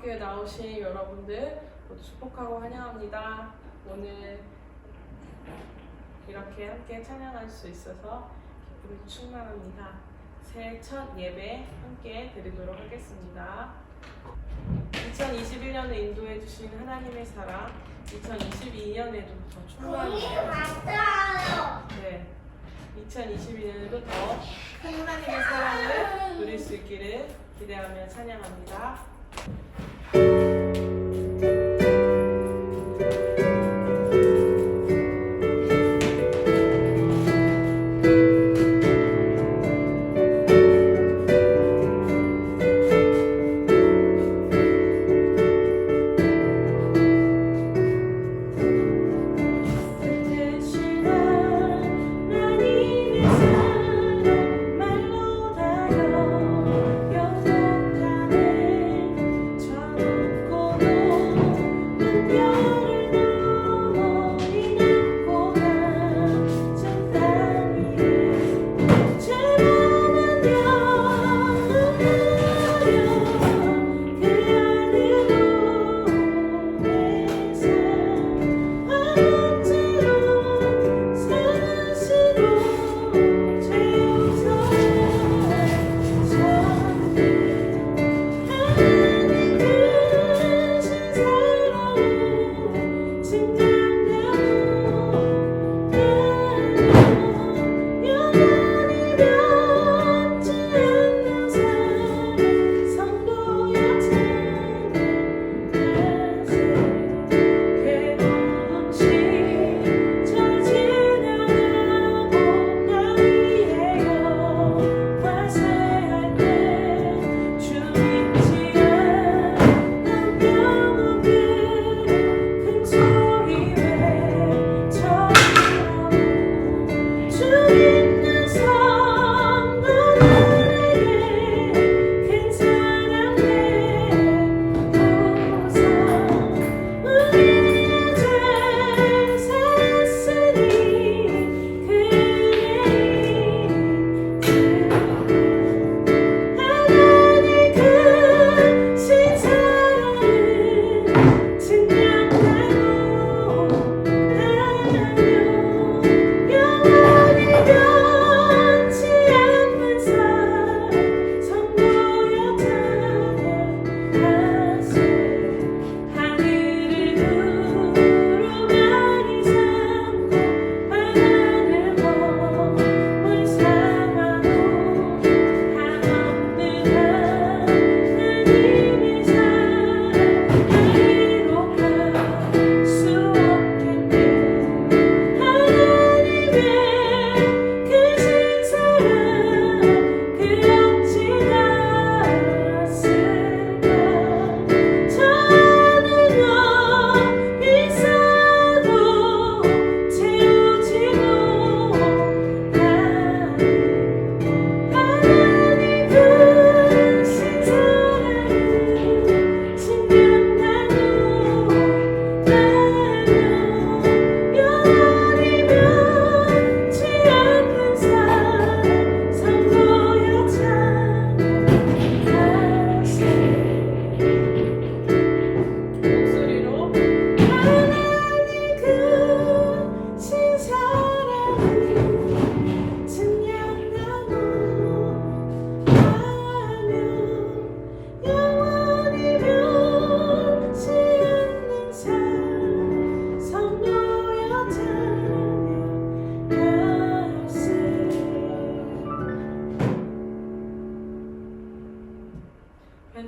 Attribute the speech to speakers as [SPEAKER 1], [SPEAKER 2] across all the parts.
[SPEAKER 1] 열방교회 나오신 여러분들 모두 축복하고 환영합니다. 오늘 이렇게 함께 찬양할 수 있어서 기쁨이 충만합니다. 새해 첫 예배 함께 드리도록 하겠습니다. 2021년을 인도해 주신 하나님의 사랑, 2022년에도 더 충만해요. 네, 2022년에도 더 큰 하나님의 사랑을 누릴 수 있기를 기대하며 찬양합니다.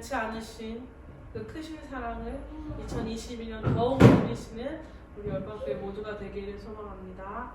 [SPEAKER 1] 변치 않으신 그 크신 사랑을 2022년 더욱 누리시는 우리 열방교회 모두가 되기를 소망합니다.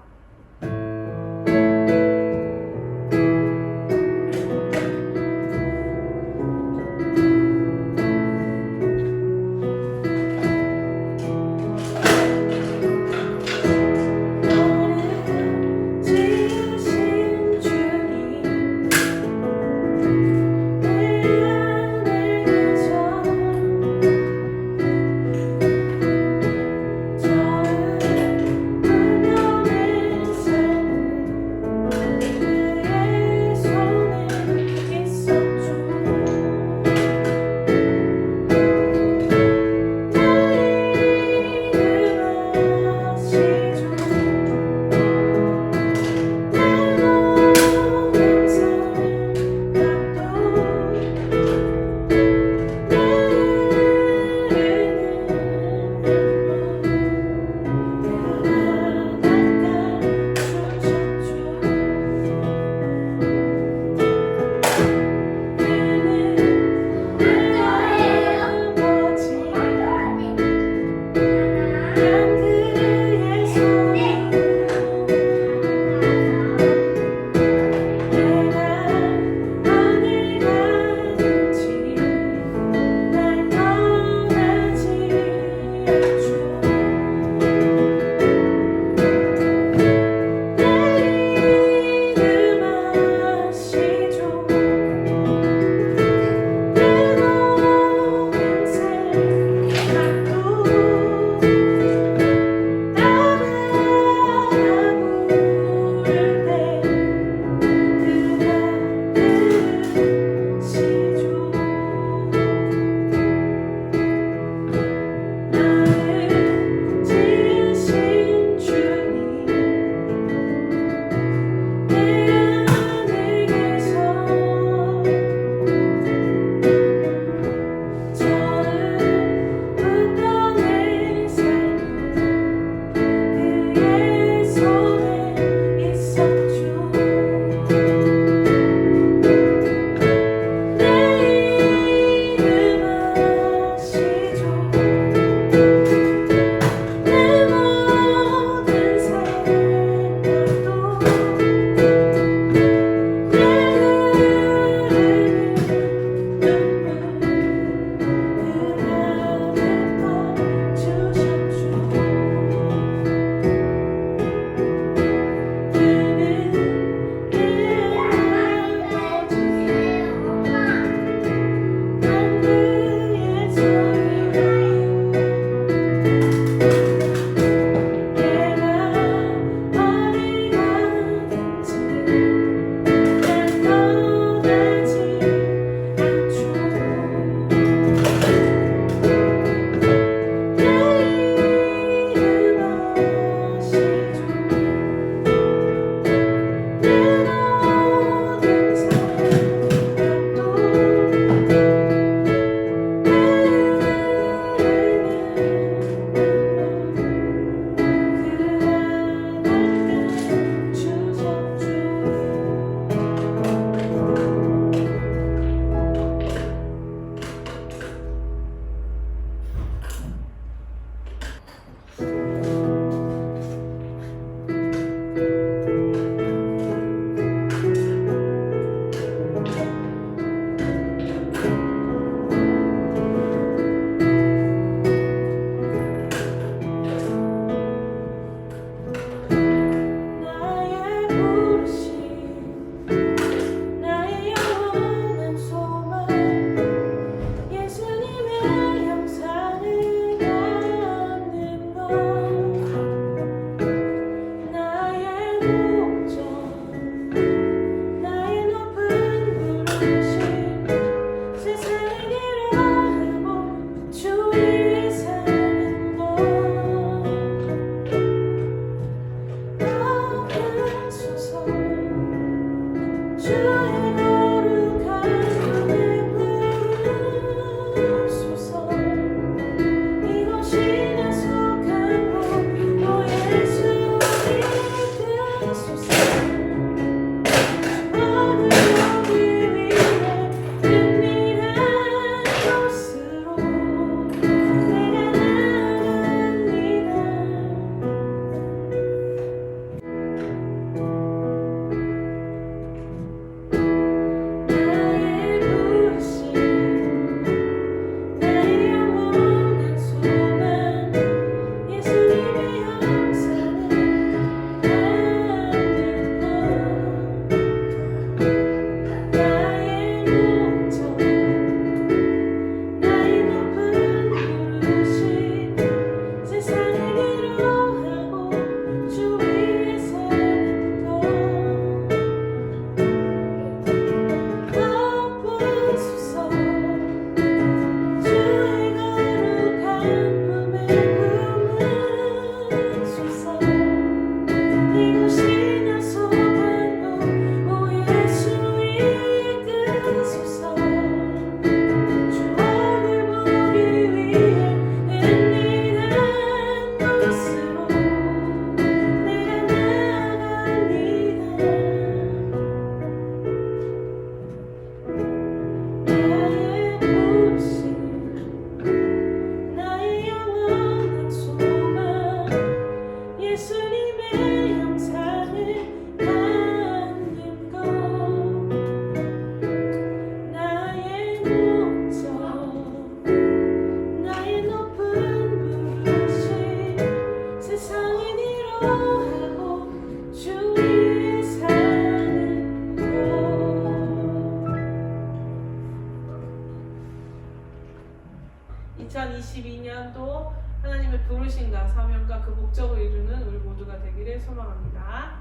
[SPEAKER 1] 소망합니다.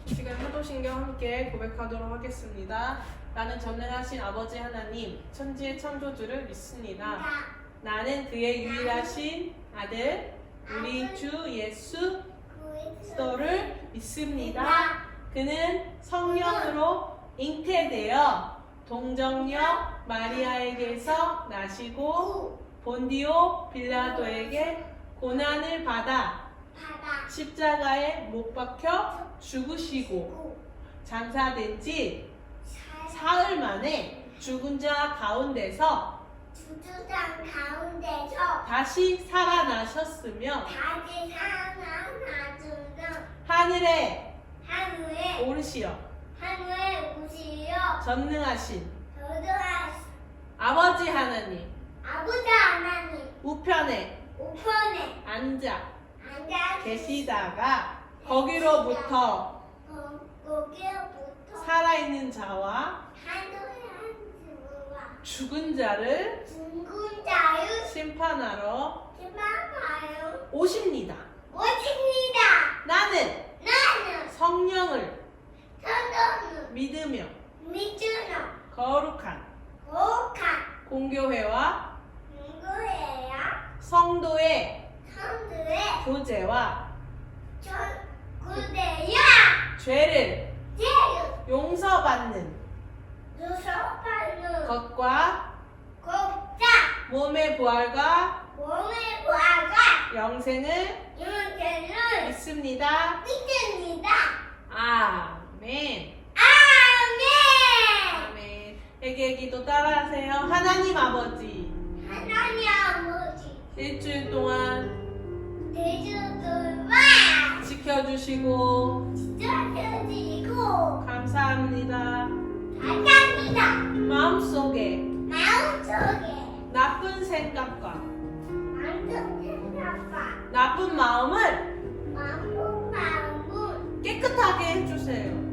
[SPEAKER 1] 이 시간 사도신경 함께 고백하도록 하겠습니다. 나는 전능하신 아버지 하나님, 천지의 창조주를 믿습니다. 나는 그의 유일하신 아들, 우리 주 예수 그리스도를 믿습니다. 그는 성령으로 잉태되어 동정녀 마리아에게서 나시고 본디오 빌라도에게 고난을 받아 십자가에 못 박혀 죽으시고 장사된 지 사흘 만에 죽은 자 가운데서 다시 살아나셨으며 하늘에 오르시어 전능하신 아버지 하나님 우편에 앉아 계시다가 거기로부터 살아있는 자와 죽은 자를 심판하러 오십니다. 나는 성령을 믿으며 거룩한 공교회와 성도의 교제와 죄를 용서받는 것과 몸의 부활과 영생을 믿습니다. 아멘. 아멘. 회개 기도 따라하세요. 하나님 아버지, 일주일 동안 지켜주시고 감사합니다. 마음속에 나쁜 생각과 나쁜 마음을 깨끗하게 해주세요.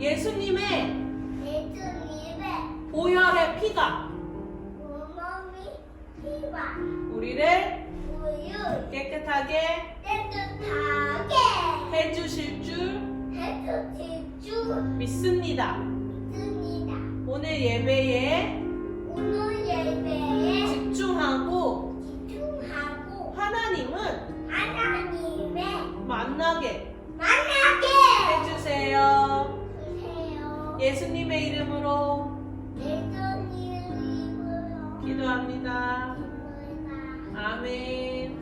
[SPEAKER 1] 예수님의 보혈의 피가 우리를 깨끗하게 해주실 줄 믿습니다. 오늘 예배에 집중하고 하나님은 만나게 해주세요. 예수님의 이름으로 기도합니다. 아멘.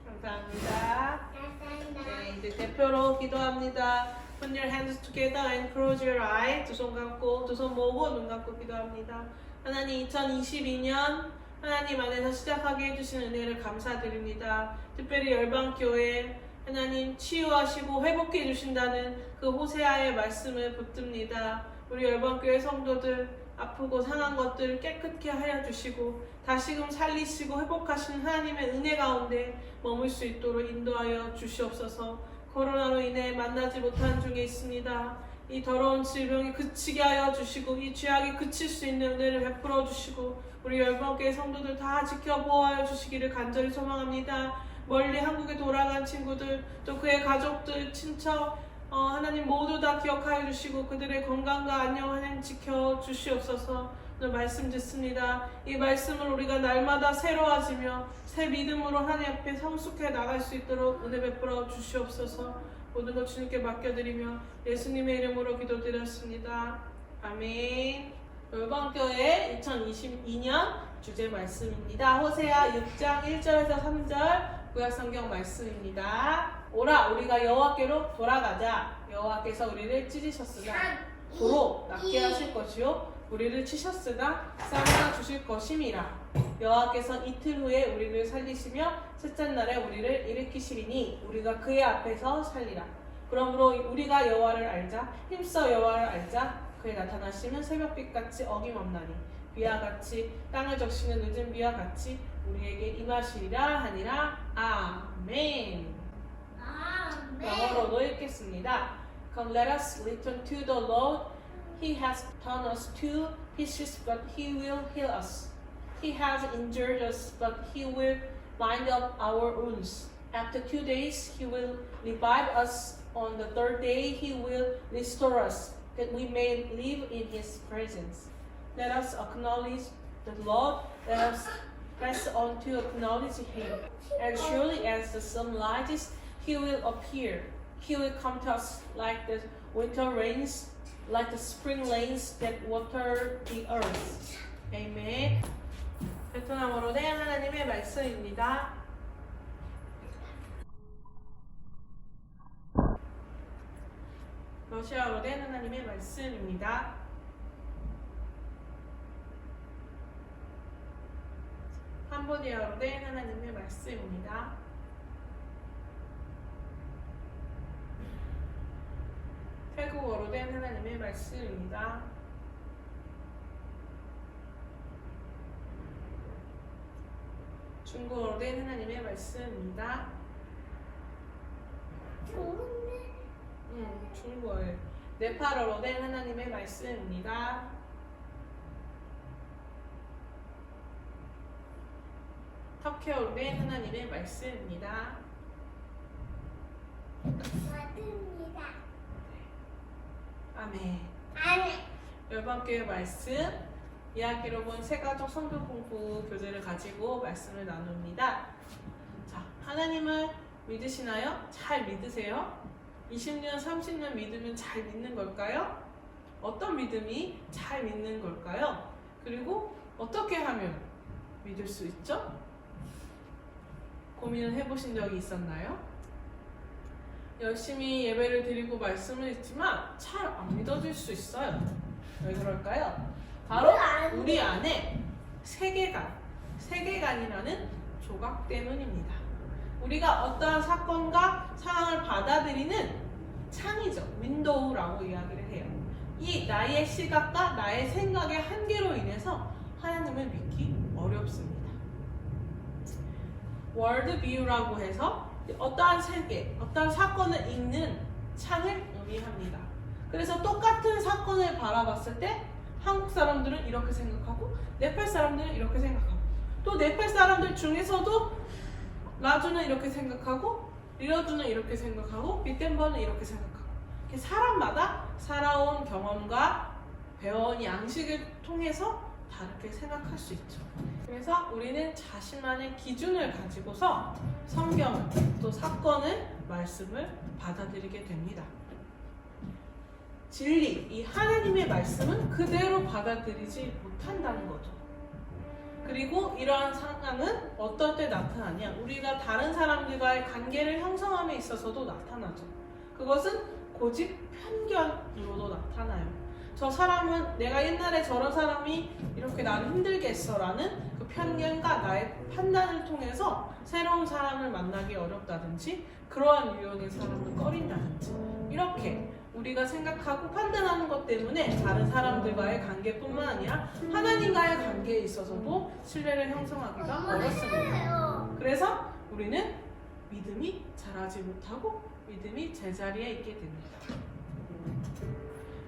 [SPEAKER 1] 감사합니다. 네, 이제 대표로 기도합니다. Put your hands together and close your eyes. 두 손 감고, 두 손 모으고 눈 감고 기도합니다. 하나님, 2022년 하나님 안에서 시작하게 해주신 은혜를 감사드립니다. 특별히 열방교회 하나님 치유하시고 회복해 주신다는 그 호세아의 말씀을 붙듭니다. 우리 열방교회 성도들 아프고 상한 것들을 깨끗게 하여 주시고 다시금 살리시고 회복하시는 하나님의 은혜 가운데 머물 수 있도록 인도하여 주시옵소서. 코로나로 인해 만나지 못한 중에 있습니다. 이 더러운 질병이 그치게 하여 주시고 이 죄악이 그칠 수 있는 은혜를 베풀어 주시고 우리 열방교회 성도들 다 지켜보아 주시기를 간절히 소망합니다. 멀리 한국에 돌아간 친구들 또 그의 가족들 친척 하나님 모두 다 기억하여 주시고 그들의 건강과 안녕 하나님 지켜 주시옵소서. 오늘 말씀 듣습니다. 이 말씀을 우리가 날마다 새로워지며 새 믿음으로 하나님 앞에 성숙해 나갈 수 있도록 은혜 베풀어 주시옵소서. 모든 것 주님께 맡겨드리며 예수님의 이름으로 기도드렸습니다. 아멘. 열방교회 2022년 주제 말씀입니다. 호세아 6장 1절에서 3절 구약성경 말씀입니다. 오라 우리가 여호와께로 돌아가자. 여호와께서 우리를 찢으셨으나 도로 낫게 하실 것이요 우리를 치셨으나 쌓아 주실 것임이라. 여호와께서 이틀 후에 우리를 살리시며 셋째 날에 우리를 일으키시리니 우리가 그의 앞에서 살리라. 그러므로 우리가 여호와를 알자. 힘써 여호와를 알자. 그의 나타나심은 새벽빛같이 어김없나니 비와 같이 땅을 적시는 늦은 비와 같이 우리에게 임하시리라 하니라. 아멘. 영어로도 읽겠습니다. Come let us return to the Lord. He has torn us to pieces, but He will heal us. He has injured us, but He will bind up our wounds. After 2 days, He will revive us. On the 3rd day, He will restore us, that we may live in His presence. Let us acknowledge the Lord. Let us press on to acknowledge Him. As surely as the sun rises, He will appear. He will come to us like the winter rains, like the spring rains that water the earth. Amen. 베트남어로 된 하나님의 말씀입니다. 러시아어로 된 하나님의 말씀입니다. 캄보디아어로 된 하나님의 말씀입니다. 태국어로 된 하나님의 말씀입니다. 중국어로 된 하나님의 말씀입니다. 중국어에 네팔어로 된 하나님의 말씀입니다. 터키어로 된 하나님의 말씀입니다. 아멘. 이번 교회 말씀 이야기로 본 세가족 성경 공부 교재를 가지고 말씀을 나눕니다. 자, 하나님을 믿으시나요? 잘 믿으세요? 20년, 30년 믿으면 잘 믿는 걸까요? 어떤 믿음이 잘 믿는 걸까요? 그리고 어떻게 하면 믿을 수 있죠? 고민을 해보신 적이 있었나요? 열심히 예배를 드리고 말씀을 했지만 잘 안 믿어질 수 있어요. 왜 그럴까요? 바로 우리 안에 세계관이라는 조각 때문입니다. 우리가 어떠한 사건과 상황을 받아들이는 창이죠. 윈도우라고 이야기를 해요. 이 나의 시각과 나의 생각의 한계로 인해서 하나님을 믿기 어렵습니다. 월드뷰라고 해서 어떠한 세계, 어떠한 사건을 읽는 창을 의미합니다. 그래서 똑같은 사건을 바라봤을 때 한국 사람들은 이렇게 생각하고 네팔 사람들은 이렇게 생각하고 또 네팔 사람들 중에서도 라주는 이렇게 생각하고 리러주는 이렇게 생각하고 빗덴버는 이렇게 생각하고 이렇게 사람마다 살아온 경험과 배워온 양식을 통해서 다르게 생각할 수 있죠. 그래서 우리는 자신만의 기준을 가지고서 성경을 또 사건을 말씀을 받아들이게 됩니다. 진리, 이 하나님의 말씀은 그대로 받아들이지 못한다는 거죠. 그리고 이러한 상황은 어떨 때 나타나냐? 우리가 다른 사람들과의 관계를 형성함에 있어서도 나타나죠. 그것은 고집 편견으로도 나타나요. 저 사람은 내가 옛날에 저런 사람이 이렇게 나를 힘들게 했어 라는 그 편견과 나의 판단을 통해서 새로운 사람을 만나기 어렵다든지 그러한 유형의 사람을 꺼린다든지 이렇게 우리가 생각하고 판단하는 것 때문에 다른 사람들과의 관계뿐만 아니라 하나님과의 관계에 있어서도 신뢰를 형성하기가 어렵습니다. 그래서 우리는 믿음이 자라지 못하고 믿음이 제자리에 있게 됩니다.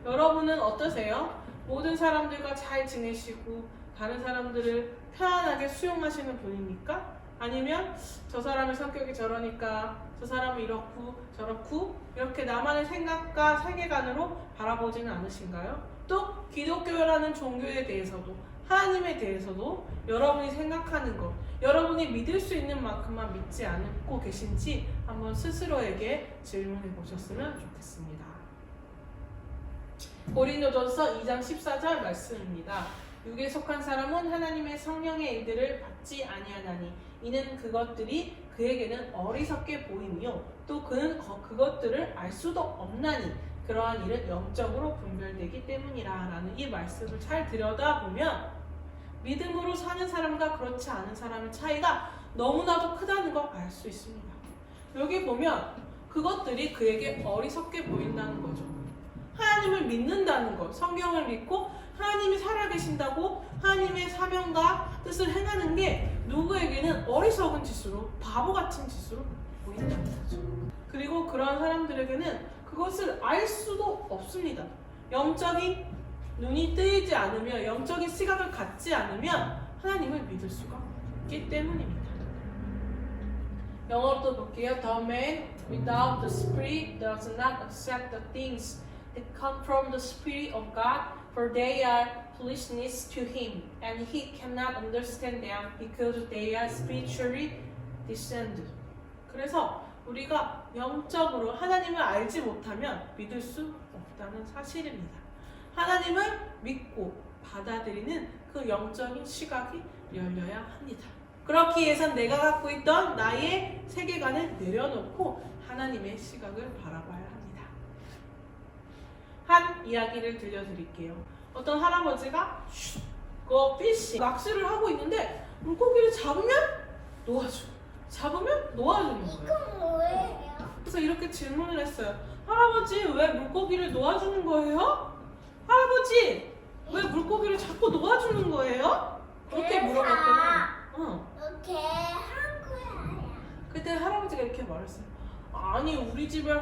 [SPEAKER 1] 여러분은 어떠세요? 모든 사람들과 잘 지내시고 다른 사람들을 편안하게 수용하시는 분입니까? 아니면 저 사람의 성격이 저러니까 저 사람은 이렇고 저렇고 이렇게 나만의 생각과 세계관으로 바라보지는 않으신가요? 또 기독교라는 종교에 대해서도 하나님에 대해서도 여러분이 생각하는 것, 여러분이 믿을 수 있는 만큼만 믿지 않고 계신지 한번 스스로에게 질문해 보셨으면 좋겠습니다. 고린도전서 2장 14절 말씀입니다. 육에 속한 사람은 하나님의 성령의 일들을 받지 아니하나니 이는 그것들이 그에게는 어리석게 보이며 또 그는 그것들을 알 수도 없나니 그러한 일은 영적으로 분별되기 때문이라 라는 이 말씀을 잘 들여다보면 믿음으로 사는 사람과 그렇지 않은 사람의 차이가 너무나도 크다는 걸 알 수 있습니다. 여기 보면 그것들이 그에게 어리석게 보인다는 거죠. 하나님을 믿는다는 것, 성경을 믿고 하나님이 살아계신다고 하나님의 사명과 뜻을 행하는 게 누구에게는 어리석은 짓으로 바보 같은 짓으로 보인다는 거죠. 그리고 그러한 사람들에게는 그것을 알 수도 없습니다. 영적인 눈이 뜨이지 않으며 영적인 시각을 갖지 않으면 하나님을 믿을 수가 없기 때문입니다. 영어로 또 볼게요. The man without the Spirit does not accept the things that come from the Spirit of God, for they are foolishness to him, and he cannot understand them because they are spiritually discerned. 그래서 우리가 영적으로 하나님을 알지 못하면 믿을 수 없다는 사실입니다. 하나님을 믿고 받아들이는 그 영적인 시각이 열려야 합니다. 그렇기 위해선 내가 갖고 있던 나의 세계관을 내려놓고 하나님의 시각을 바라봐야 합니다. 한 이야기를 들려드릴게요. 어떤 할아버지가 그 피시 낚시를 하고 있는데 물고기를 잡으면 놓아주고 잡으면 놓아주는 거예요.
[SPEAKER 2] 이건 뭐예요?
[SPEAKER 1] 그래서 이렇게 질문을 했어요. 할아버지 왜 물고기를 놓아주는 거예요? 할아버지 왜 물고기를 자꾸 놓아주는 거예요? 그렇게 물어봤더니
[SPEAKER 2] 이렇게 한 거야.
[SPEAKER 1] 그때 할아버지가 이렇게 말했어요. 아니 우리 집에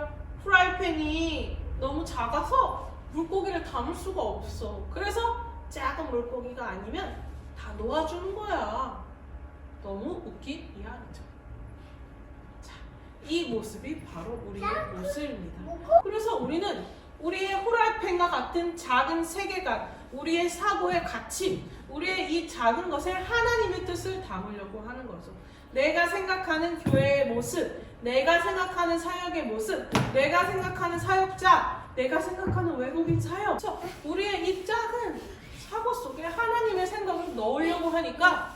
[SPEAKER 1] 프라이팬이 너무 작아서 물고기를 담을 수가 없어. 그래서 작은 물고기가 아니면 다 놓아주는 거야. 너무 웃긴 이야기죠. 자, 이 모습이 바로 우리의 모습입니다. 그래서 우리는 우리의 프라이팬과 같은 작은 세계관, 우리의 사고의 가치, 우리의 이 작은 것에 하나님의 뜻을 담으려고 하는 거죠. 내가 생각하는 교회의 모습, 내가 생각하는 사역의 모습, 내가 생각하는 사역자, 내가 생각하는 외국인 사역. 우리의 이 작은 사고 속에 하나님의 생각을 넣으려고 하니까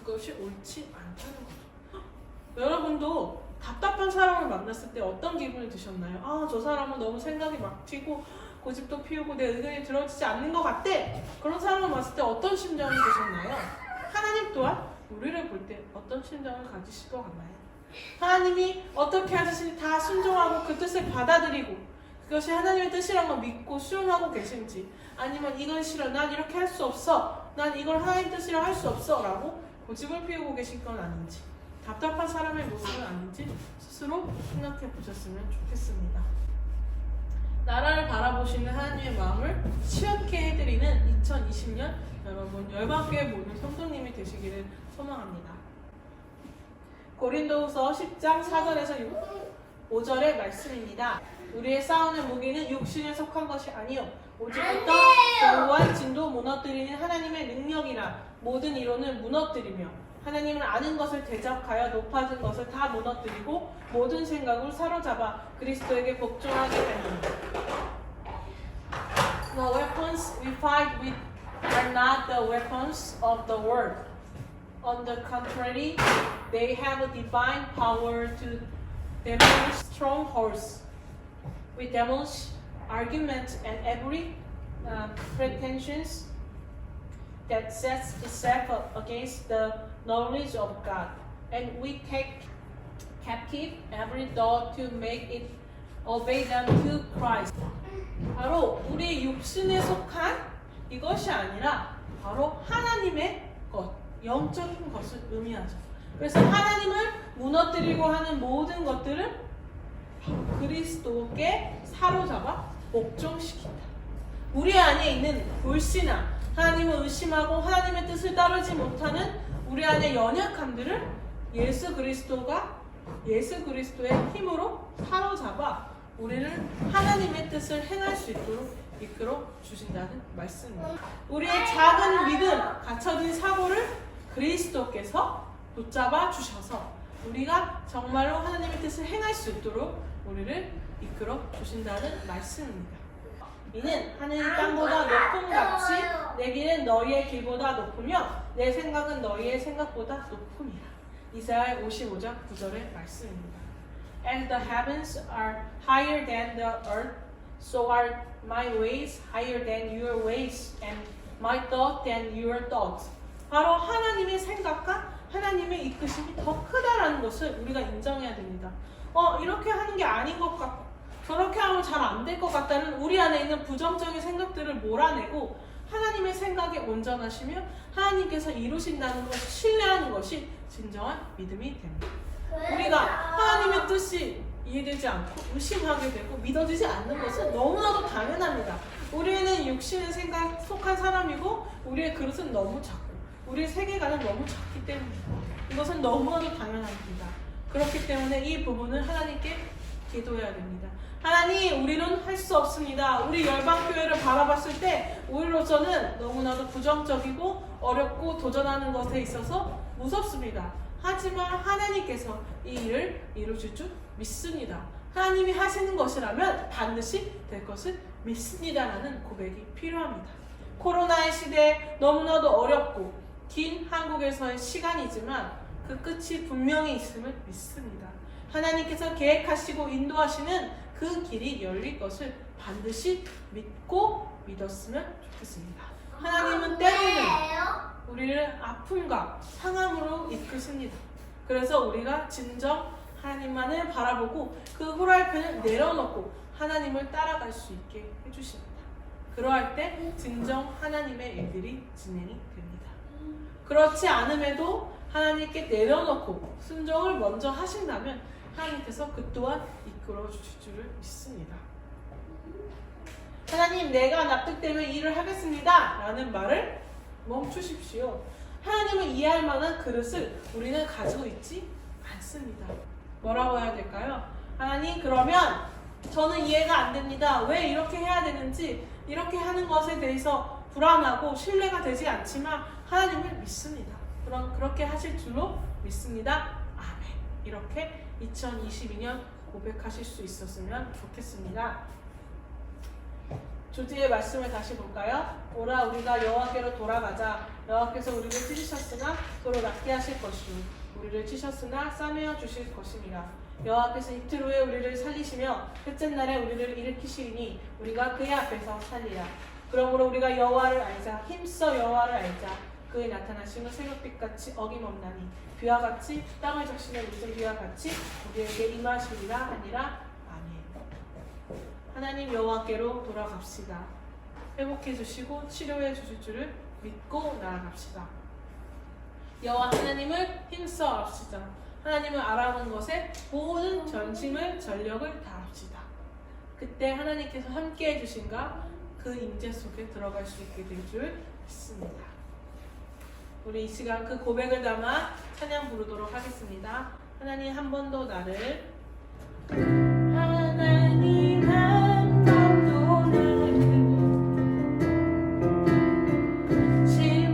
[SPEAKER 1] 그것이 옳지 않다는 거죠. 여러분도 답답한 사람을 만났을 때 어떤 기분이 드셨나요? 아, 저 사람은 너무 생각이 막히고 고집도 피우고 내 의견이 들어지지 않는 것 같대. 그런 사람을 봤을 때 어떤 심정이 드셨나요? 하나님 또한 우리를 볼 때 어떤 심정을 가지실 것 같나요? 하나님이 어떻게 하시는지 다 순종하고 그 뜻을 받아들이고 그것이 하나님의 뜻이란 걸 믿고 수용하고 계신지, 아니면 이건 싫어, 난 이렇게 할 수 없어, 난 이걸 하나님 뜻이라 할 수 없어 라고 고집을 피우고 계신 건 아닌지, 답답한 사람의 모습은 아닌지 스스로 생각해 보셨으면 좋겠습니다. 나라를 바라보시는 하나님의 마음을 시원케 해드리는 2020년 여러분 열방교회 모든 성도님이 되시기를 소망합니다. 고린도후서 10장 4절에서 5절의 말씀입니다. 우리의 싸우는 무기는 육신에 속한 것이 아니요 오직 어떤 견고한 진도 무너뜨리는 하나님의 능력이라. 모든 이론을 무너뜨리며 하나님을 아는 것을 대적하여 높아진 것을 다 무너뜨리고 모든 생각을 사로잡아 그리스도에게 복종하게 되는. The weapons we fight with are not the weapons of the world. On the contrary, they have a divine power to demolish strongholds. We demolish arguments and every pretensions that sets itself up against the knowledge of God, and we take captive every thought to make it obey them to Christ. 바로 우리 육신에 속한 이것이 아니라 바로 하나님의 것, 영적인 것을 의미하죠. 그래서 하나님을 무너뜨리고 하는 모든 것들을 그리스도께 사로잡아 복종시킨다. 우리 안에 있는 불신앙, 하나님을 의심하고 하나님의 뜻을 따르지 못하는 우리 안의 연약함들을 예수 그리스도의 힘으로 사로잡아 우리를 하나님의 뜻을 행할 수 있도록 이끌어 주신다는 말씀입니다. 우리의 작은 믿음, 갇혀진 사고를 그리스도께서 붙잡아 주셔서 우리가 정말로 하나님의 뜻을 행할 수 있도록 우리를 이끌어 주신다는 말씀입니다. 이는 하늘 땅보다 높은 같이 내 길은 너희의 길보다 높으며 내 생각은 너희의 생각보다 높음이라. 이사야 55장 9절의 말씀입니다. As the heavens are higher than the earth, so are my ways higher than your ways, and my thoughts than your thoughts. 바로 하나님의 생각과 하나님의 이끄심이 더 크다라는 것을 우리가 인정해야 됩니다. 이렇게 하는 게 아닌 것 같고 저렇게 하면 잘 안 될 것 같다는 우리 안에 있는 부정적인 생각들을 몰아내고 하나님의 생각에 온전하시며 하나님께서 이루신다는 것을 신뢰하는 것이 진정한 믿음이 됩니다. 우리가 하나님의 뜻이 이해되지 않고 의심하게 되고 믿어지지 않는 것은 너무나도 당연합니다. 우리는 육신의 생각 속한 사람이고 우리의 그릇은 너무 작고 우리의 세계관은 너무 작기 때문입니다. 이것은 너무나도 당연합니다. 그렇기 때문에 이 부분을 하나님께 기도해야 됩니다. 하나님, 우리는 할 수 없습니다. 우리 열방교회를 바라봤을 때 우리로서는 너무나도 부정적이고 어렵고 도전하는 것에 있어서 무섭습니다. 하지만 하나님께서 이 일을 이루실 줄 믿습니다. 하나님이 하시는 것이라면 반드시 될 것을 믿습니다라는 고백이 필요합니다. 코로나의 시대에 너무나도 어렵고 긴 한국에서의 시간이지만 그 끝이 분명히 있음을 믿습니다. 하나님께서 계획하시고 인도하시는 그 길이 열릴 것을 반드시 믿고 믿었으면 좋겠습니다. 하나님은 때로는 우리를 아픔과 상함으로 이끄십니다. 그래서 우리가 진정 하나님만을 바라보고 그 후라이팬을 내려놓고 하나님을 따라갈 수 있게 해주십니다. 그러할 때 진정 하나님의 일들이 진행이 됩니다. 그렇지 않음에도 하나님께 내려놓고 순종을 먼저 하신다면 하나님께서 그 또한 이끌어 주실 줄을 믿습니다. 하나님, 내가 납득되면 일을 하겠습니다 라는 말을 멈추십시오. 하나님을 이해할 만한 그릇을 우리는 가지고 있지 않습니다. 뭐라고 해야 될까요? 하나님, 그러면 저는 이해가 안 됩니다. 왜 이렇게 해야 되는지, 이렇게 하는 것에 대해서 불안하고 신뢰가 되지 않지만 하나님을 믿습니다. 그럼 그렇게 하실 줄로 믿습니다. 아멘. 이렇게 2022년 고백하실 수 있었으면 좋겠습니다. 조지의 말씀을 다시 볼까요? 오라 우리가 여호와께로 돌아가자. 여호와께서 우리를 찢으셨으나 서로 낫게 하실 것이요 우리를 치셨으나 싸매어 주실 것입니다. 여호와께서 이틀 후에 우리를 살리시며 셋째 날에 우리를 일으키시리니 우리가 그의 앞에서 살리라. 그러므로 우리가 여호와를 알자. 힘써 여호와를 알자. 그의 나타나심은 새벽빛같이 어김없나니 비와 같이 땅을 적시는 무슨 비와 같이 우리에게 임하시리라 하니라. 아멘. 하나님 여호와께로 돌아갑시다. 회복해 주시고 치료해 주실 줄을 믿고 나아갑시다. 여호와 하나님을 힘써 합시다. 하나님을 알아본 것에 모든 전심을 전력을 다합시다. 그때 하나님께서 함께해 주신가 그 임재 속에 들어갈 수 있게 될 줄 믿습니다. 우리 이 시간 그 고백을 담아 찬양 부르도록 하겠습니다. 하나님 한 번 더 나를 하나님 한 번 더 나를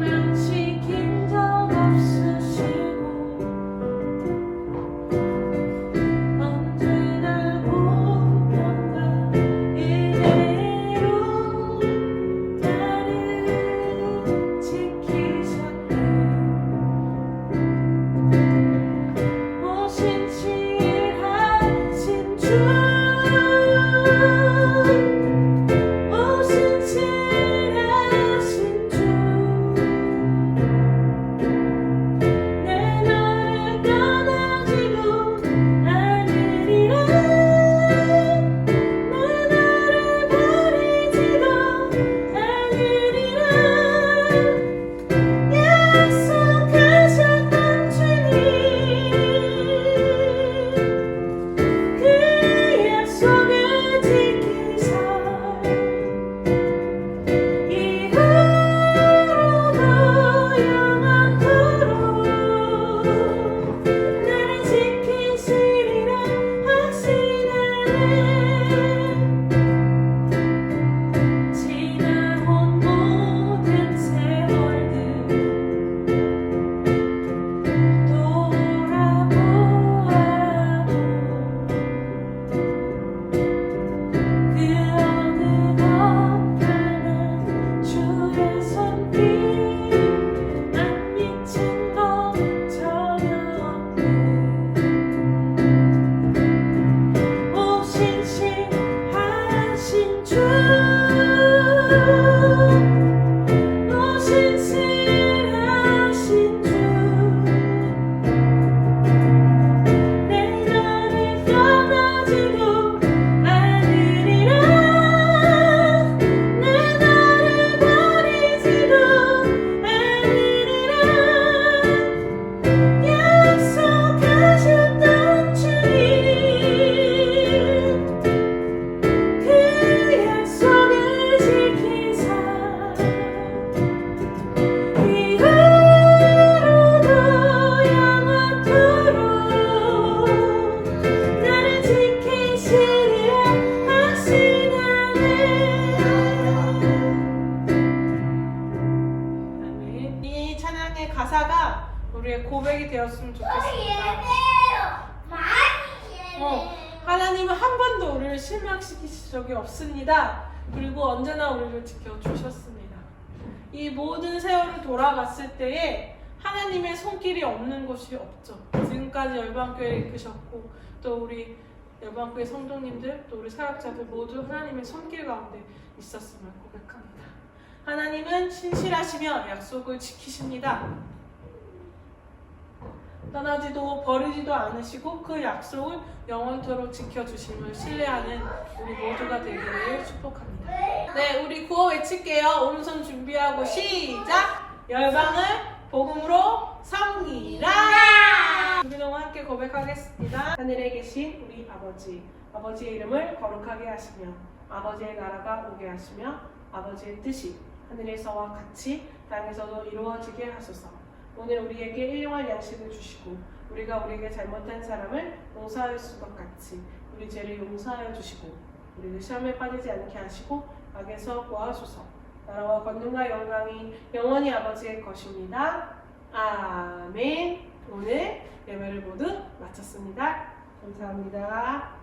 [SPEAKER 1] 실망시킨 적 없으시고 언제나 공평과 은혜로 나를 지키셨네. 모신 칠하신 하나님은 한 번도 우리를 실망시키신 적이 없습니다. 그리고 언제나 우리를 지켜주셨습니다. 이 모든 세월을 돌아봤을 때에 하나님의 손길이 없는 곳이 없죠. 지금까지 열방교회를 이끄셨고 또 우리 열방교회 성도님들 또 우리 사역자들 모두 하나님의 손길 가운데 있었음을 고백합니다. 하나님은 신실하시며 약속을 지키십니다. 떠나지도 버리지도 않으시고 그 약속을 영원토록 지켜주심을 신뢰하는 우리 모두가 되기를 축복합니다. 네, 우리 구호 외칠게요. 오른손 준비하고 시작! 열방을 복음으로 섬기라! 우리 동안 함께 고백하겠습니다. 하늘에 계신 우리 아버지, 아버지의 이름을 거룩하게 하시며 아버지의 나라가 오게 하시며 아버지의 뜻이 하늘에서와 같이 땅에서도 이루어지게 하소서. 오늘 우리에게 일용할 양식을 주시고 우리가 우리에게 잘못한 사람을 용서하였을 것 같이 우리 죄를 용서하여 주시고 우리를 시험에 빠지지 않게 하시고 악에서 구하소서. 나라와 권능과 영광이 영원히 아버지의 것입니다. 아멘. 오늘 예배를 모두 마쳤습니다. 감사합니다.